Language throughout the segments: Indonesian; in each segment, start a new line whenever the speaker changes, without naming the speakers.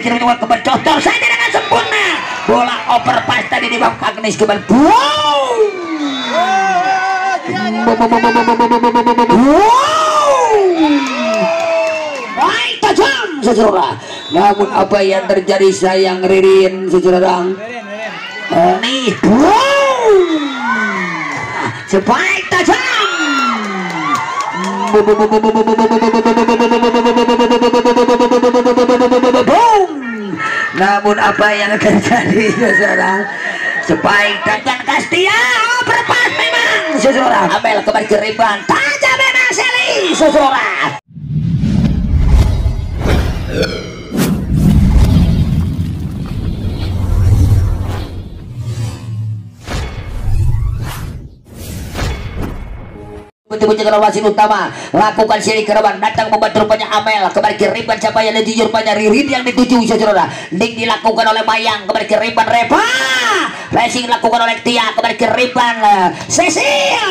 Bercocol saja dengan sempurna. Bola overpass tadi di bawah Agnes kembali. Baik tajam saudara. Namun apa yang terjadi sayang Ririn saudara. Nih, sebaik tajam. Namun apa yang terjadi saudara, sebaik tajam Kastia overpass memang saudara. Amel kembali ke rebound tajam memang Sally saudara. Menjaga wasit utama lakukan seri kereban datang membantu rupanya Amel kembali ke riban siapa yang dijujur rupanya Ririn yang dituju saudara. Ding dilakukan oleh Mayang kembali ke riban Reva racing dilakukan oleh Tia kembali ke riban Cecil.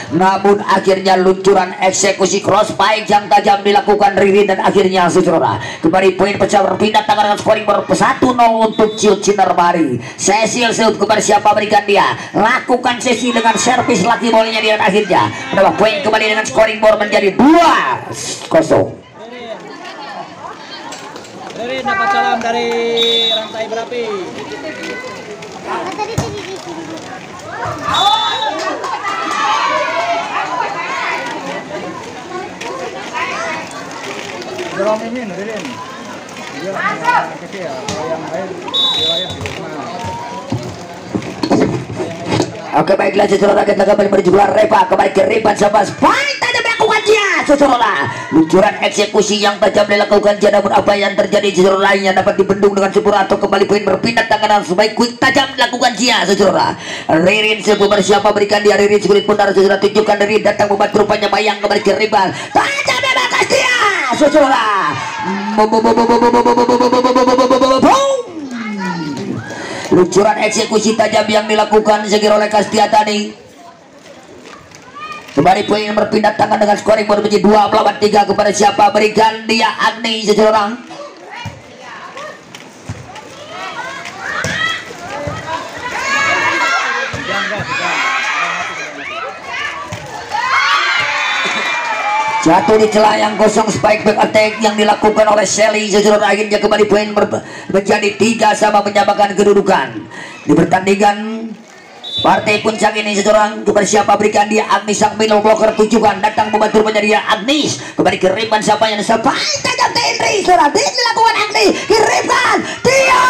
Namun akhirnya luncuran eksekusi crossfire yang tajam dilakukan Ririn dan akhirnya saudara kembali poin pecah berpindah tangan dengan scoring ber 1-0 untuk Ciut Sinar Bahari. Cecil Seut kepada siapa berikan dia lakukan sesi dengan servis laki bolanya dia dan akhirnya menambah poin kembali dengan scoring board menjadi 2-0.
Ririn dapat salam dari rantai berapi. Dorong ini Ririn. Dia yang kecil, kalau yang lain wilayah di mana.
Oke baiklah saudara kita kembali menuju bola Reva kembali ke riban Sabas poin tajam dilakukan dia saudara. Luncuran eksekusi yang tajam dilakukan dia namun apa yang terjadi saudara lainnya dapat dibendung dengan sempurna atau kembali poin berpindah tangan sebaik quick tajam dilakukan dia saudara. Ririn sebelum siapa berikan dia Ririn sekulit pundar saudara tunjukkan Ririn datang membantu rupanya Mayang kembali ke riban tajam memangkas dia saudara. Luncuran eksekusi tajam yang dilakukan sekira oleh Kastia tadi kembali poin berpindah tangan dengan scoring menjadi 2-3 kepada siapa berikan dia Agni seseorang. Jatuh di celah yang kosong spike back attack yang dilakukan oleh Sally saudara akhirnya kembali poin menjadi 3-3 menyamakan kedudukan di pertandingan partai puncak ini saudara. Kepada siapa berikan dia Agnis sang middle blocker tunjukkan datang membantu menjadi dia Agnis kembali ke riban siapa yang sampai tajam Henry saudara dilakukan Agnis kirimkan dia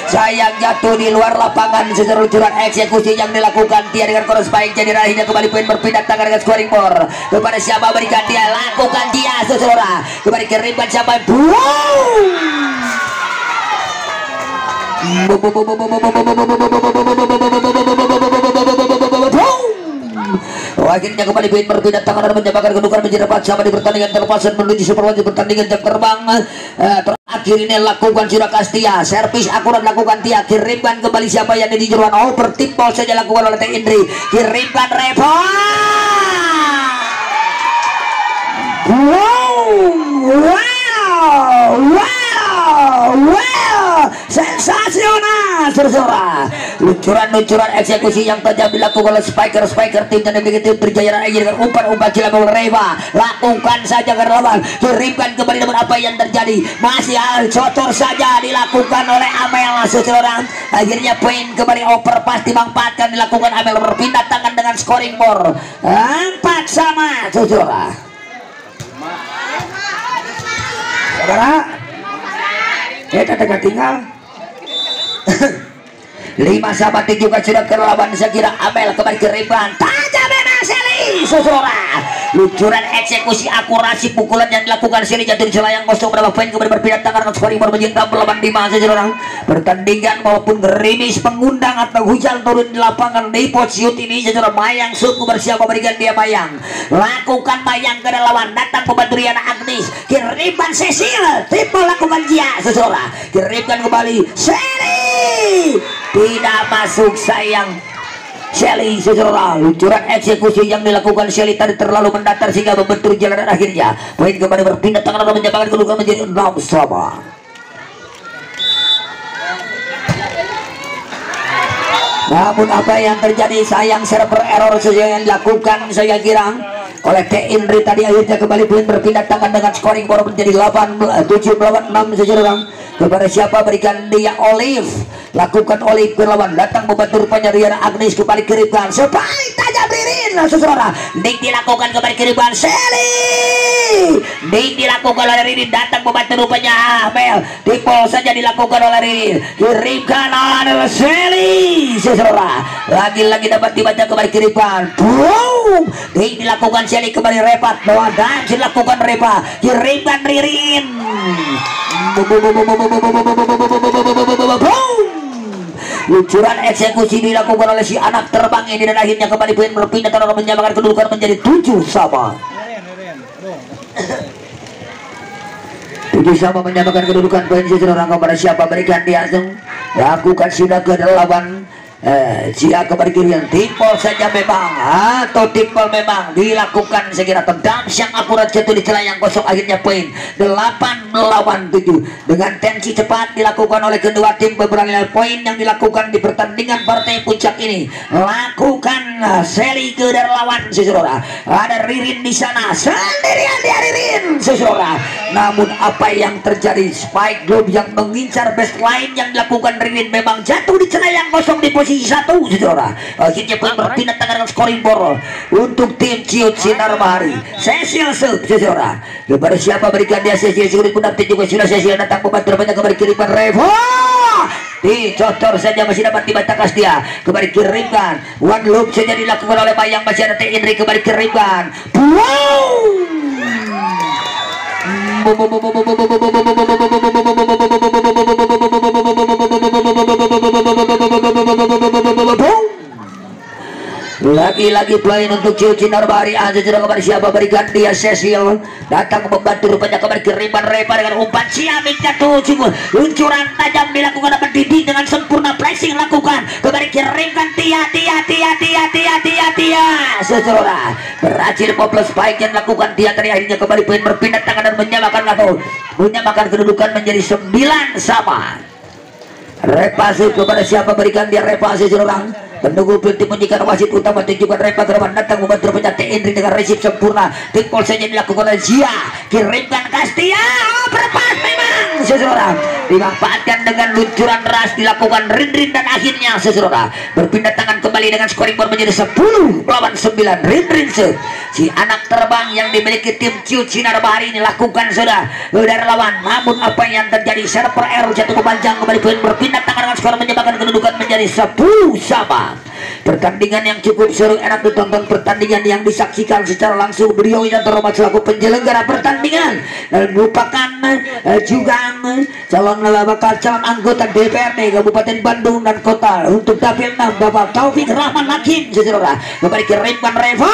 sayang jatuh di luar lapangan secara luncuran eksekusi yang dilakukan dia dengan cross baik jadi akhirnya kembali poin berpindah tangan dengan scoring board kepada siapa berikan dia lakukan dia saudara kembali ke riban siapa akhirnya kembali poin berpindah tangan dan menyamakan kedudukan menjadi 4-4 di pertandingan terpasan menuju super wajib pertandingan jam terbang terakhir ini lakukan sudah Kastia servis akurat lakukan Tia kirimkan kembali siapa yang di jeruan overtip ball saja lakukan oleh Teh Indri kirimkan Revo wow sensasional saudara. Luncuran eksekusi yang tajam dilakukan oleh spiker tim dan begitu berjaya dengan umpan dilakukan Reva lakukan saja ke lawan kirimkan kembali namun apa yang terjadi masih hal cocor saja dilakukan oleh Amel saudara. Akhirnya poin kembali overpass dimanfaatkan dilakukan Amel berpindah tangan dengan scoring board 4-4 saudara. Saudara kita tengah tinggal 5-4 juga sudah ke lawan saya kira Amel kembali ke riban tajam memang Sally saudara Luncuran eksekusi akurasi pukulan yang dilakukan Shelly jatuh di celah yang kosong berapa poin kembali berpindah tangan scoring baru menjengkam berlawan di masa orang pertandingan maupun gerimis pengundang atau hujan turun di lapangan di posiut ini secara mayang suku bersiap memberikan dia mayang lakukan mayang ke lawan datang pembantu Riana Agnes kirimkan Cecil tipe lakukan dia seseorang kirimkan kembali Shelly tidak masuk sayang Shelly seseorang luncuran eksekusi yang dilakukan Shelly tadi terlalu mendatar sehingga membentur jalan akhirnya poin kembali berpindah tangan dan menjalankan kedudukan menjadi 6-sama. Namun apa yang terjadi sayang server error saja yang dilakukan saya kira oleh T Indri tadi akhirnya kembali poin berpindah tangan dengan scoring baru menjadi 7 melawan 6 seseorang kepada siapa berikan dia Olive lakukan Olive berlawan datang membantu rupanya Riana Agnes kembali kirimkan sebaik tajam Ririn seseorang Dik dilakukan kembali kirimkan Shelly Dik dilakukan oleh Ririn datang membantu rupanya Amel dipol saja dilakukan oleh Ririn kirimkan oleh Shelly seseorang lagi-lagi dapat dibaca kembali kirimkan boom Dik dilakukan Shelly kembali repat Noah dan dilakukan Repa kirimkan Ririn luncuran eksekusi dilakukan oleh si anak terbang ini dan akhirnya kembali poin berpindah tangan menyamakan kedudukan menjadi 7-sama. 7 sama menyamakan kedudukan poin seseorang kepada siapa berikan dia langsung lakukan sudah ke delapan jika kembali kiri yang timpol saja memang atau timpol memang dilakukan sekira tendang yang akurat jatuh di celah yang kosong akhirnya poin 8 melawan 7 dengan tensi cepat dilakukan oleh kedua tim beberapa nilai poin yang dilakukan di pertandingan partai puncak ini lakukan Shelly ke lawan seseorang ada Ririn di sana sendirian dia Ririn seseorang namun apa yang terjadi spike globe yang mengincar baseline yang dilakukan Ririn memang jatuh di celah yang kosong di posisi 1 seseorang akhirnya poin berpindah tangan dengan scoring board untuk tim Ciut Sinar Bahari Cecil seseorang kepada siapa berikan dia Cecil sulit mendapat juga sudah Cecil datang membantu banyak kembali kirimkan Revo dicocor saja masih dapat dibaca dia kembali kirimkan one loop saja dilakukan oleh Bayang masih ada T Indri kembali kirimkan lagi-lagi pelayan untuk Ciut Sinar Bahari aja sudah kembali siapa berikan dia Cecil datang membantu rupanya kembali kirimkan Repa dengan umpan Ciamik jatuh cukup luncuran tajam dilakukan dapat didik dengan sempurna flashing lakukan kembali kirimkan Tia seseorang berhasil poples spike yang dilakukan Tia tadi akhirnya kembali poin berpindah tangan dan menyamakan kedudukan menjadi 9-sama. Repasi kepada siapa berikan dia repasi seorang menunggu penting menyikat wasit utama tunjukkan Repa ke depan datang membantu pencetak Indri dengan resip sempurna timpol saja dilakukan oleh Zia kirimkan Kastia berpas memang seseorang dimanfaatkan dengan luncuran ras dilakukan Rindrin dan akhirnya seseorang berpindah tangan kembali dengan scoring board menjadi 10 melawan 9 Rindrin si anak terbang yang dimiliki tim Ciut Sinar Bahari ini lakukan sudah udara lawan namun apa yang terjadi server error jatuh memanjang kembali poin berpindah tangan dengan skor menyebabkan kedudukan menjadi 10-sama. Pertandingan yang cukup seru enak ditonton pertandingan yang disaksikan secara langsung beliau yang terhormat selaku penyelenggara pertandingan dan merupakan juga bakal calon anggota DPRD Kabupaten Bandung dan Kota untuk dapil 6 Bapak Taufik Rahman Hakim seseorang kembali kirimkan Reva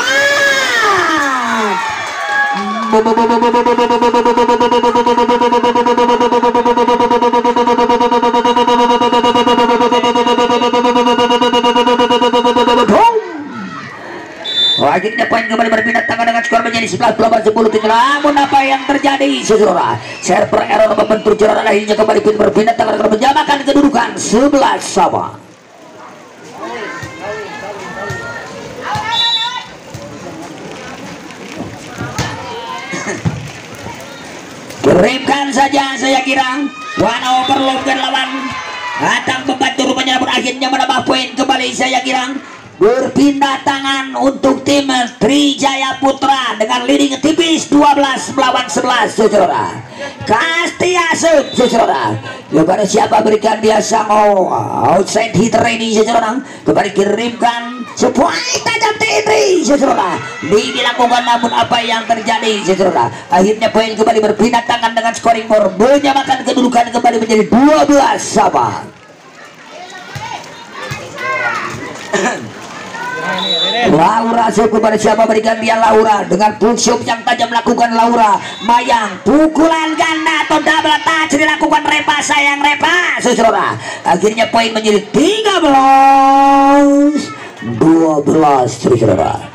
akhirnya poin kembali berpindah tangan dengan skor menjadi 11-10 namun apa yang terjadi seseorang server error membentur jalan akhirnya kembali poin berpindah tangan dengan menjamakan kedudukan 11-sama. Kirimkan saja saya kira one overload ke lawan datang membantu rupanya namun akhirnya menambah poin kembali saya kira berpindah tangan untuk tim Trijaya Putra dengan leading tipis 12 melawan 11 saudara. Kastia saudara. Kepada siapa berikan dia sang outside hitter ini saudara. Kepada kirimkan sebuah tajam tinggi saudara. Dilakukan namun apa yang terjadi saudara. Akhirnya poin kembali berpindah tangan dengan scoring board menyamakan kedudukan kembali menjadi 12 sama. Laura kepada siapa berikan dia Laura dengan push yang tajam lakukan Laura. Mayang pukulan ganda atau double touch dilakukan Repa sayang Repa saudara. Akhirnya poin menjadi 13-12 saudara.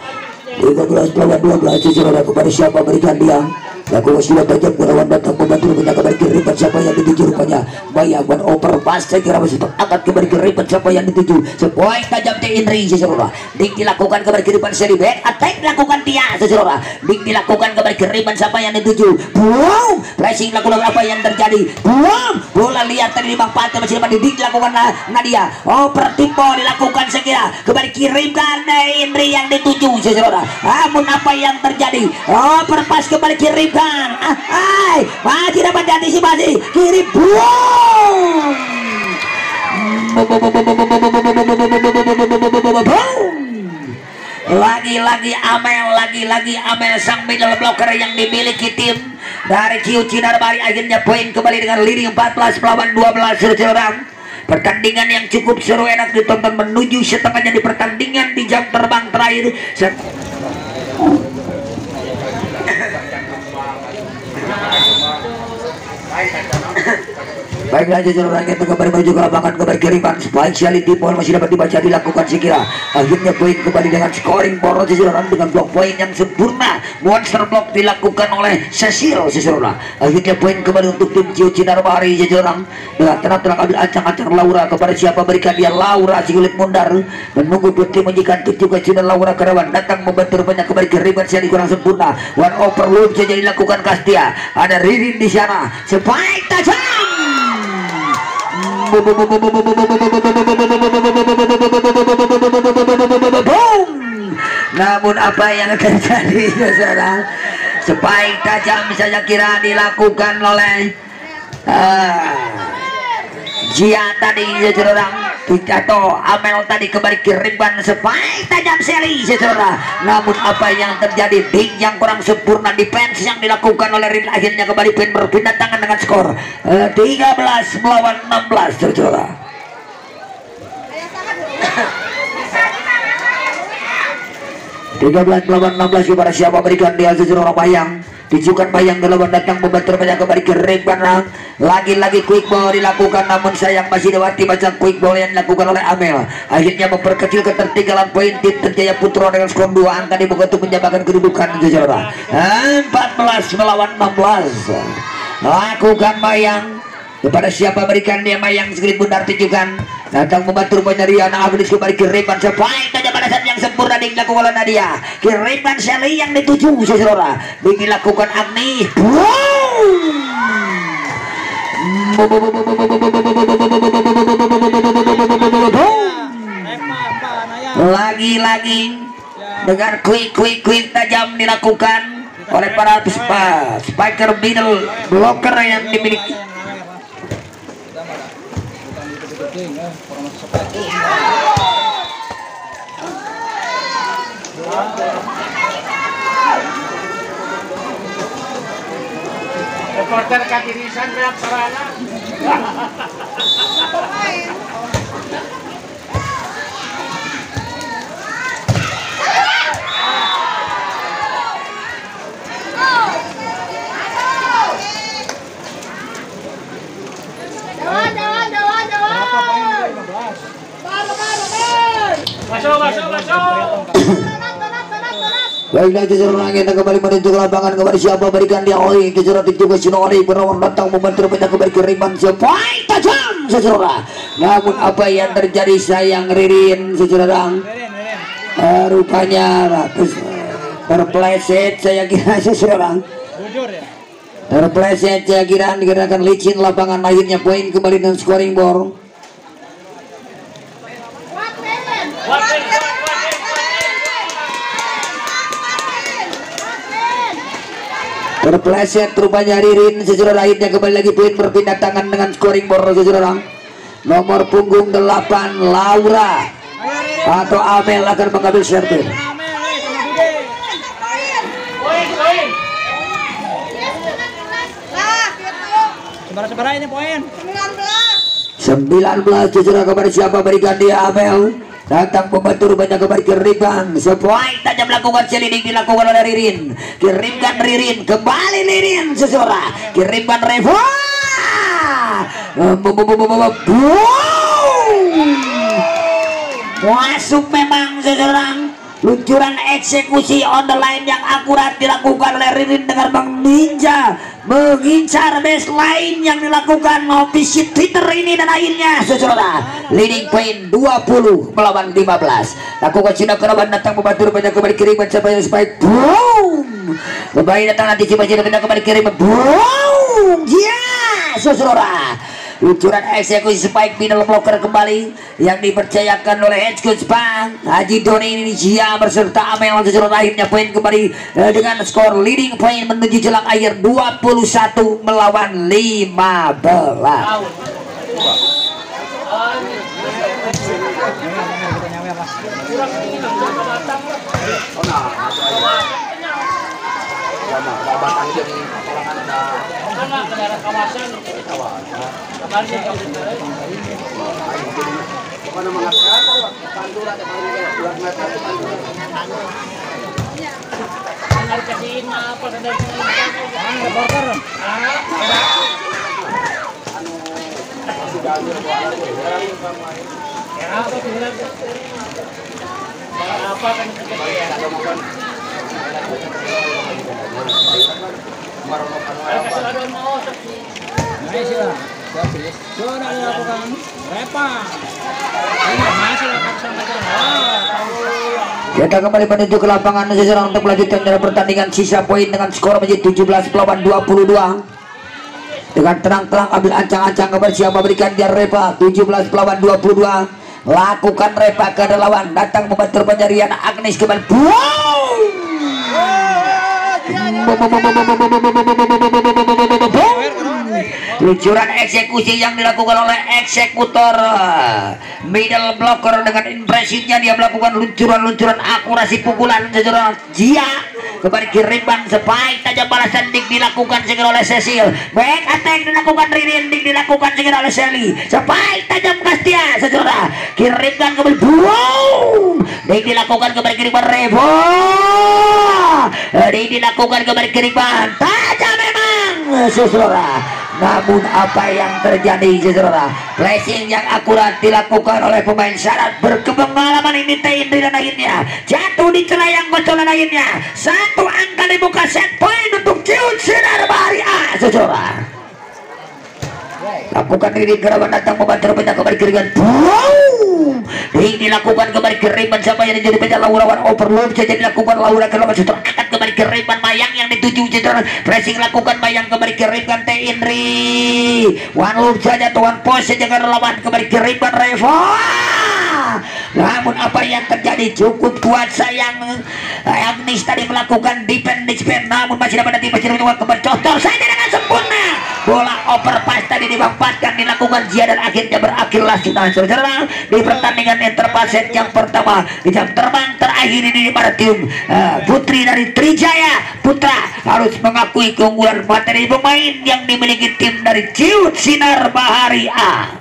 13 melawan 12 saudara. Kepada siapa berikan dia lakukan sudah tajam gerawan datang membantu rupanya kembali kiriman siapa yang dituju rupanya Mayang one over pass saya kira masih angkat kembali kiriman siapa yang dituju sepoin tajam di Indri saudara. Dik dilakukan kembali kiriman seri back attack dilakukan dia saudara. Dik dilakukan kembali kiriman siapa yang dituju boom pressing lakukan apa yang terjadi boom bola liar tadi di bang pantai masih dapat Dik dilakukan Nadia over timpo dilakukan saya kira kembali kirimkan Indri yang dituju saudara. Namun apa yang terjadi over pass kembali kirim masih dapat diantisipasi kiri boom lagi-lagi Amel sang middle blocker yang dimiliki tim dari Ciu Cinarbari. Akhirnya poin kembali dengan leading 14 melawan 12 saudara. Pertandingan yang cukup seru enak ditonton menuju setengahnya di pertandingan di jam terbang terakhir. Baiklah saudara kita kembali menuju ke lapangan kembali kiriman speciality point masih dapat dibaca dilakukan sekira. Akhirnya poin kembali dengan scoring boros saudara dengan blok poin yang sempurna. Monster block dilakukan oleh Cecil saudara. Akhirnya poin kembali untuk tim Ciu Cinarbari saudara. Dengan tenang ambil ancang-ancang Laura kepada siapa berikan dia Laura Sigulit Mundar menunggu dua tim menjikan tim juga Cina Laura Kerawan datang membantu rupanya kembali kiriman sekali kurang sempurna. One overload saja dilakukan Kastia. Ada Ririn di sana. Spike tajam. Namun apa yang terjadi saudara spike tajam saya kira dilakukan oleh Jia tadi saudara atau Amel tadi kembali kirimkan spike tajam seri saudara. Namun apa yang terjadi Ding yang kurang sempurna defense yang dilakukan oleh Rin akhirnya kembali poin berpindah tangan dengan skor 13 melawan 16 saudara. Tiga belas melawan 16 kepada siapa berikan dia saudara Mayang dijukan Mayang gelawan datang membantu banyak kembali kirimkan lagi-lagi quick ball dilakukan namun sayang masih lewati macam quick ball yang dilakukan oleh Amel akhirnya memperkecil ketertinggalan poin tim Trijaya Putra dengan skor 2 angka dibuka untuk menjabarkan kedudukan saudara. 14 melawan 16 lakukan Mayang kepada siapa berikan dia Mayang Sigulit Mundar tujukan datang membantu rupanya Riana Agnes kembali kiriman sebaik saja pada saat yang sempurna dilakukan oleh Nadia kiriman Shelly yang dituju saudara dilakukan Agni lagi-lagi dengan quick tajam dilakukan oleh para spiker middle blocker yang dimiliki
reporter katirisan berat sarana.
Baiklah saudara kita kembali menuju ke lapangan kepada siapa berikan dia Oli saudara juga Sinoli Berawan datang membantu rupanya kembali kiriman sepoin tajam saudara. Namun apa yang terjadi sayang Ririn saudara rupanya terpleset saya kira saudara terpleset saya kira dikarenakan licin lapangan akhirnya poin kembali dengan scoring board. terpleset rupanya Ririn. Sesudah lainnya kembali lagi poin berpindah tangan dengan scoring board sesudah. Nomor punggung 8 Laura atau Amel akan mengambil servis.
Sebar-sebar ini poin
19 sesudah kepada siapa berikan dia Amel. Datang membantu rupanya kembali Riban. Sepoin tajam melakukan seliding dilakukan oleh Ririn. Kirimkan Ririn kembali Ririn sesudah. Kirimkan Reva. Masuk memang seseorang. Luncuran eksekusi on the line yang akurat dilakukan oleh Ririn dengan Bang Ninja mengincar baseline yang dilakukan official Twitter ini dan akhirnya saudara leading point 20 melawan 15. Lakukan Cina Keraban datang membantu rupanya kembali kiriman sampai spike boom. Kembali datang nanti coba kembali kiriman boom. Ya saudara. Luncuran eksekusi spike middle blocker kembali yang dipercayakan oleh head coach Bang Haji Doni Indonesia beserta Amel. Sesudah akhirnya poin kembali dengan skor leading point menuju jelang akhir 21 melawan 15.
sudah dilakukan Repa. Masih lakukan
Kita kembali menuju ke lapangan seseorang untuk melanjutkan dalam pertandingan. Sisa poin dengan skor menjadi 17 melawan 22. Dengan tenang-tenang ambil ancang-ancang kepada siapa berikan dia Repa. 17 melawan 22. Lakukan Repa ke lawan. Datang membantu penyarian Agnes kembali. Luncuran eksekusi yang dilakukan oleh eksekutor middle blocker dengan impresifnya dia melakukan luncuran akurasi pukulan secara Jia kembali kirimkan spike tajam balasan dik dilakukan segera oleh Cecil. Back attack dilakukan Ririn dik dilakukan segera oleh Shelly. Spike tajam Kastia secara kirimkan kembali boom dik dilakukan kembali kirimkan Revo dik dilakukan kembali kirimkan tajam memang sesuara. Namun apa yang terjadi saudara, flashing yang akurat dilakukan oleh pemain syarat berkepengalaman ini Indri dan akhirnya jatuh di celah yang kocok dan akhirnya satu angka dibuka set point untuk Ciut Sinar Bahari A saudara. Lakukan ini Keraban datang membantu rupanya kembali kiriman boom ini dilakukan kembali kiriman siapa yang jadi pecah Laurawan overload saja dilakukan Laura Keraban setelah akan kembali kiriman Mayang yang dituju saudara pressing lakukan Mayang kembali kirimkan Teh Indri one loop saja tuan pos saja lawan kembali kirimkan Revo. Namun apa yang terjadi cukup kuat sayang Agnes tadi melakukan defend namun masih dapat nanti masih dapat kembali cotor saja dengan sempurna bola overpass tadi dimanfaatkan dilakukan Zia dan akhirnya berakhirlah kita saudara di pertandingan interpaset yang pertama di jam terbang terakhir ini di Martium. Putri dari Trijaya Putra harus mengakui keunggulan materi pemain yang dimiliki tim dari Ciut Sinar Bahari A.